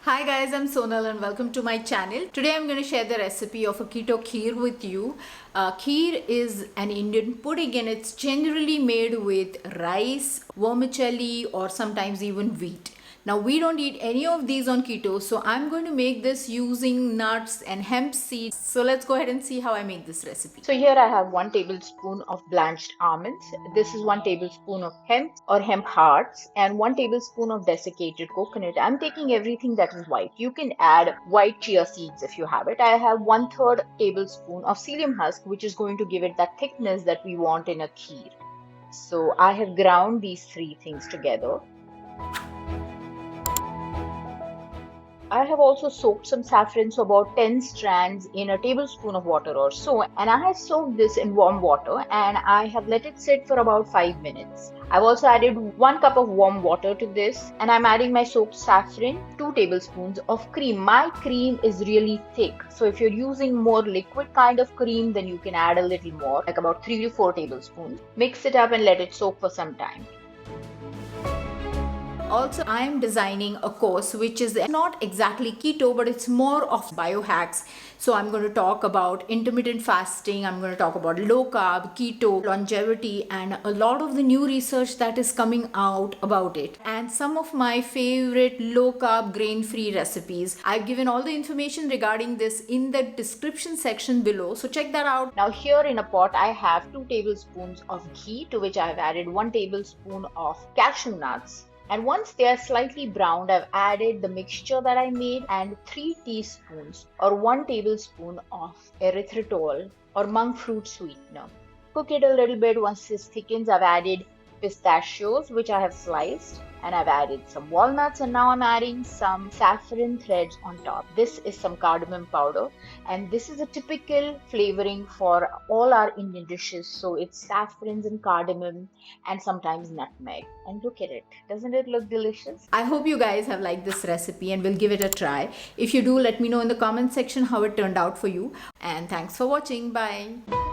Hi guys, I'm Sonal and welcome to my channel. Today I'm going to share the recipe of a keto kheer with you. Kheer is an Indian pudding and it's generally made with rice, vermicelli or sometimes even wheat. Now we don't eat any of these on keto, so I'm going to make this using nuts and hemp seeds. So let's go ahead and see how I make this recipe. So here I have 1 tablespoon of blanched almonds. This is 1 tablespoon of hemp or hemp hearts and 1 tablespoon of desiccated coconut. I'm taking everything that is white. You can add white chia seeds if you have it. I have 1/3 tablespoon of psyllium husk, which is going to give it that thickness that we want in a kheer. So I have ground these 3 things together. I have also soaked some saffron, so about 10 strands in a tablespoon of water or so, and I have soaked this in warm water and I have let it sit for about 5 minutes. I've also added 1 cup of warm water to this and I'm adding my soaked saffron, 2 tablespoons of cream. My cream is really thick, so if you're using more liquid kind of cream, then you can add a little more, like about 3 to 4 tablespoons. Mix it up and let it soak for some time. Also, I am designing a course which is not exactly keto, but it's more of biohacks. So I'm going to talk about intermittent fasting, I'm going to talk about low carb, keto, longevity, and a lot of the new research that is coming out about it. And some of my favorite low carb, grain free recipes. I've given all the information regarding this in the description section below. So check that out. Now here in a pot, I have 2 tablespoons of ghee, to which I have added 1 tablespoon of cashew nuts. And once they are slightly browned, I've added the mixture that I made and 3 teaspoons or 1 tablespoon of erythritol or monk fruit sweetener. Cook it a little bit. Once this thickens, I've added pistachios, which I have sliced, and I've added some walnuts, and now I'm adding some saffron threads on top. This is some cardamom powder, and this is a typical flavoring for all our Indian dishes. So it's saffrons and cardamom and sometimes nutmeg. And look at it. Doesn't it look delicious? I hope you guys have liked this recipe and will give it a try. If you do, let me know in the comment section how it turned out for you. And thanks for watching. Bye.